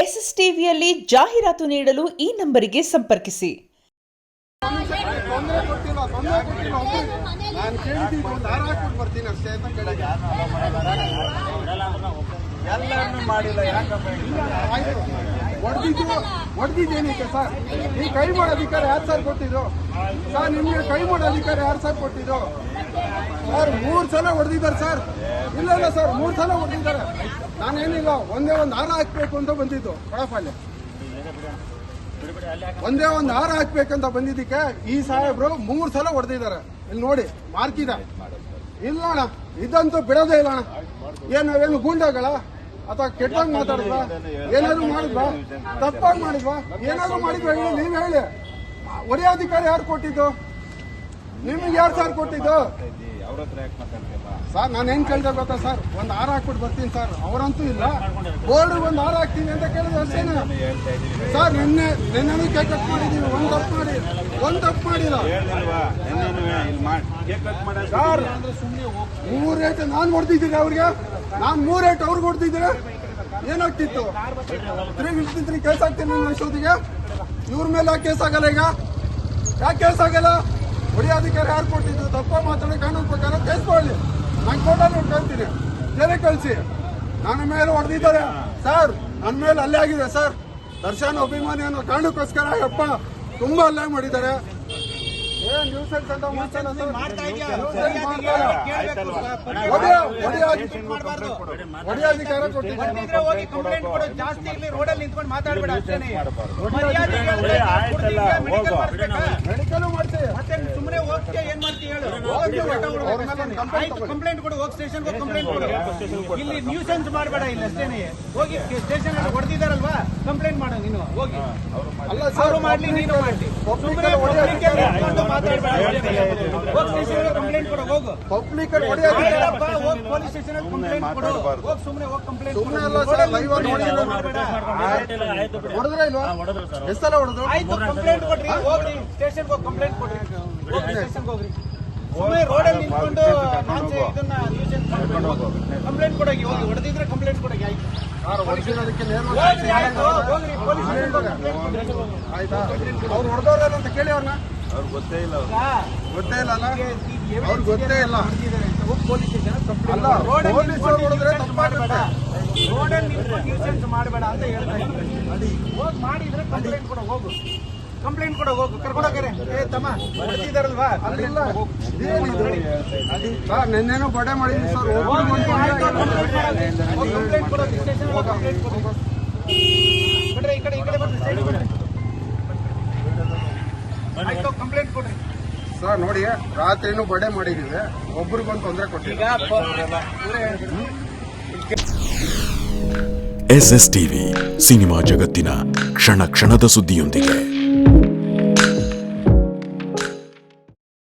S S ಟಿವಿಯಲ್ಲಿ ಜಾಹೀರಾತು ನೀಡಲು ಈ ನಂಬರಿಗೆ ಸಂಪರ್ಕಿಸಿ. ಹೊಡೆದಿದ್ದೇನಕ್ಕೆ ಸರ್? ಈ ಕೈ ಮಾಡೋ ಅಧಿಕಾರ ಯಾರು ಸರ್ ಕೊಟ್ಟಿದ್ರು ಸರ್? ನಿಮಗೆ ಕೈ ಮಾಡೋ ಅಧಿಕಾರ ಯಾರು ಸರ್ ಕೊಟ್ಟಿದ್ರು ಸರ್? 3 ಸಲ ಹೊಡೆದಿದ್ದಾರೆ ಸರ್. ಇಲ್ಲ ಸರ್, 3 ಸಲ ಹೊಡೆದಿದ್ದಾರೆ. ನಾನೇನಿಲ್ಲ, ಒಂದೇ ಒಂದು ಹಾರ ಹಾಕ್ಬೇಕು ಅಂತ ಬಂದಿದ್ದು. ಕಡಪಲ್ಲಿ ಒಂದೇ ಒಂದು ಹಾರ ಹಾಕ್ಬೇಕಂತ ಬಂದಿದ್ದಕ್ಕೆ ಈ ಸಾಹೇಬ್ರು 3 ಸಲ ಹೊಡೆದಿದ್ದಾರೆ. ಇಲ್ಲಿ ನೋಡಿ, ಮಾರ್ಕಿದೆ. ಇಲ್ಲ ಅಣ್ಣ, ಇದಂತೂ ಬಿಡೋದೇ ಇಲ್ಲ ಅಣ್ಣ. ನಾವೇನು ಗೂಂಡಾಗಳ ಅಥವಾ ಕೆಟ್ಟಂಗ್ ಮಾತಾಡಿದ್ವಾ? ಏನಾದ್ರು ಮಾಡಿದ್ವಾ? ತಪ್ಪಾಗಿ ಮಾಡಿದ್ವಾ? ಏನಾದ್ರು ಮಾಡಿದ್ವಾ? ನೀವ್ ಹೇಳಿ. ಹೊಡೆಯೋ ಅಧಿಕಾರ ಯಾರು ಕೊಟ್ಟಿದ್ದು? ನಿಮಗೆ ಯಾರು ಸರ್ ಕೊಟ್ಟಿದ್ದು ಸರ್? ನಾನು ಹೆಂಗ್ ಕೇಳ್ದೆ ಗೊತ್ತಾ ಸರ್? ಒಂದು ಹಾರ ಹಾಕ್ಬಿಟ್ಟು ಬರ್ತೀನಿ ಸರ್. ಅವರಂತೂ ಇಲ್ಲ, ಬೋರ್ಡ್ ಒಂದು ಹಾರ ಹಾಕ್ತೀನಿ ಅಂತ ಕೇಳಿದ್ರೆ ಅಷ್ಟೇನೆ ಸರ್. ನಿನ್ನೆ ಕೇಕ್ ಕಟ್ ಮಾಡಿದೀವಿ. ಒಂದು ತಪ್ಪು ಮಾಡಿಲ್ಲ ಸರ್. 3 ರೇಟ್ ನಾನು ಹೊಡೆದಿದ್ದೀನಿ ಅವ್ರಿಗೆ. ನಾನು 3 ರೇಟ್ ಅವ್ರಿಗೆ ಹೊಡೆದಿದ್ದೀನಿ. ಏನಾಗ್ತಿತ್ತು? 353 ಕೇಸ್ ಆಗ್ತೀನಿ ನನ್ನ ಅಷ್ಟೊತ್ತಿಗೆ. ಇವ್ರ ಮೇಲೆ ಯಾಕೆ ಕೇಸ್ ಆಗಲ್ಲ? ಈಗ ಯಾಕೆ ಕೇಸ್ ಆಗಲ್ಲ? ಹೊಡೆಯೋ ಅಧಿಕಾರ ಯಾರು ಕೊಟ್ಟಿದ್ದು? ತಪ್ಪ ಮಾತಾಡಿ ಕಾನೂನು ಪ್ರಕಾರ ಕೇಸ್ ಮಾಡಲಿ. ನಾನು ಕೋರ್ಟಲ್ಲಿ ಕಳ್ತೀನಿ, ಜೈಲಿಗೆ ಕಳಿಸಿ. ನನ್ನ ಮೇಲೆ ಹೊಡೆದಿದ್ದಾರೆ ಸರ್. ನನ್ನ ಮೇಲೆ ಹಲ್ಲೆ ಆಗಿದೆ ಸರ್. ದರ್ಶನ್ ಅಭಿಮಾನಿ ಅನ್ನೋ ಕಾರಣಕ್ಕೋಸ್ಕರ ಅಪ್ಪ ತುಂಬಾ ಹಲ್ಲೆ ಮಾಡಿದ್ದಾರೆ. ನ್ಯೂಸೆನ್ಸ್ ಅಂತ ಹೊಡೆಯೋ ಅಧಿಕಾರ ಕೊಟ್ಟಿದ್ದಾರೆ. ಮೆಡಿಕಲ್ ಮಾಡ್ತೀವಿ. ಸುಮ್ಮನೆ ಹೋಗ್ತೀಯ, ಏನ್ ಮಾಡ್ತೀಯ ಹೇಳು? ಕಂಪ್ಲೇಂಟ್ ಕೊಡು, ಹೋಗಿ ಸ್ಟೇಷನ್ ಕಂಪ್ಲೇಂಟ್ ಕೊಡು. ಇಲ್ಲಿ ನ್ಯೂಸೆನ್ಸ್ ಮಾಡಬೇಡ. ಇಲ್ಲಿ ಅಷ್ಟೇನೆ ಹೋಗಿ ಸ್ಟೇಷನ್ ಅಲ್ಲಿ ಹೊಡೆದಿದ್ದಾರಲ್ವಾ, ಕಂಪ್ಲೇಂಟ್ ಮಾಡು ನೀನು. ಹೋಗಿ ಅಲ್ಲ ಸರ್, ಮಾಡ್ಲಿ, ನೀನು ಮಾಡ್ಲಿ. ಸುಮ್ಮನೆ ಮಾತಾಡಬೇಡ. ಹೋಗಿ ಸ್ಟೇಷನ್ ಕಂಪ್ಲೇಂಟ್ ಕೊಡು. ಹೋಗು ಪಬ್ಲಿಕ್ ಹೋಗಿ ಪೊಲೀಸ್ ಸ್ಟೇಷನ್ ಅಲ್ಲಿ ಕಂಪ್ಲೇಂಟ್ ಕೊಡು. ಹೋಗಿ ಸುಮ್ಮನೆ ಹೋಗಿ ಕಂಪ್ಲೇಂಟ್ ಸುಮ್ಮನೆ ಅಲ್ಲ ಸರ್. ಲೈವ್ ಹೊಡೆದ್ರೆ ಇಲ್ವಾ? ಎಷ್ಟು ಸಲ ಹೊಡೆದ್ರು? ಆಯ್ತು, ಕಂಪ್ಲೇಂಟ್ ಕೊಡ್ರಿ. ಹೋಗ್ರಿ ಸ್ಟೇಷನ್ ಹೋಗಿ ಕಂಪ್ಲೇಂಟ್ ಕೊಡ್ರಿ. ಹೋಗಿ ಸ್ಟೇಷನ್ ಹೋಗ್ರಿ. ಸುಮ್ಮನೆ ರೋಡಲ್ಲಿ ನಿಂತ್ಕೊಂಡು ಇದನ್ನ ಕಂಪ್ಲೇಂಟ್ ಕೊಡೋಗಿ. ಹೋಗಿ ಹೊಡೆದಿದ್ರೆ ಕಂಪ್ಲೇಂಟ್ ಕೊಡೋಗಿ. ಆಯ್ತು ಹೊಡೆದಿರೋದಕ್ಕೆ ಹೋಗ್ರಿ ಪೊಲೀಸ್ ಆಯ್ತಾ? ಅವ್ರು ಹೊಡೆದವ್ರ ಅಂತ ಕೇಳಿ ಅವ್ರನ್ನ. ಅವ್ರಿಗೆ ಗೊತ್ತೇ ಇಲ್ಲ ಅಲ್ಲ, ಅವ್ರಿಗೆ ಗೊತ್ತೇ ಇಲ್ಲ. ಪೊಲೀಸ್ ಸ್ಟೇಷನ್ ಅಲ್ಲ, ಪೊಲೀಸ್ ಹೊಡೆದ್ರೆ ತಪ್ಪಾಗಬೇಡ. ರೋಡಲ್ಲಿ ನಿಂತ್ಕೊಂಡು ನ್ಯೂಸೆನ್ಸ್ ಮಾಡಬೇಡ ಅಂತ ಹೇಳ್ತಾ ಇದ್ದೀನಿ. ಹೋಗಿ ಮಾಡಿದ್ರೆ ಕಂಪ್ಲೇಂಟ್ ಕೊಡೋ. ಹೋಗು ಕಂಪ್ಲೇಂಟ್ ಕೊಡೋ. ಹೋಗು ಕರ್ಕೊಂಡೋಗ್ರೆ. ತಮ್ಮ ಹೊಡೆದಿದ್ದಾರಲ್ವಾ? ಅಲ್ಲಿಲ್ಲ ಸರ್. ನಿನ್ನೇನೋ ಬಡೆ ಮಾಡಿದ್ವಿ ಸರ್. ಕಂಪ್ಲೇಂಟ್ ಕೊಡೋ. ಸ್ಟೇಷನ್ ಕಂಪ್ಲೇಂಟ್ ಕೊಡೋ. ಈ ಕಡೆ ಬರ್ರಿ, ಸೈಡ್ ಬರ್ರಿ. ಆಯ್ತು, ಕಂಪ್ಲೇಂಟ್ ಕೊಡ್ರಿ ಸರ್. ನೋಡಿ, ರಾತ್ರಿನೂ ಬಡೆ ಮಾಡಿದೀವಿ. ಒಬ್ರಿಗೊಂದು ತೊಂದರೆ ಕೊಟ್ಟಿಲ್ಲ. ಎಸ್ಎಸ್ ಟಿವಿ ಸಿನಿಮಾ ಜಗತ್ತಿನ ಕ್ಷಣ ಕ್ಷಣದ ಸುದ್ದಿಯೊಂದಿಗೆ.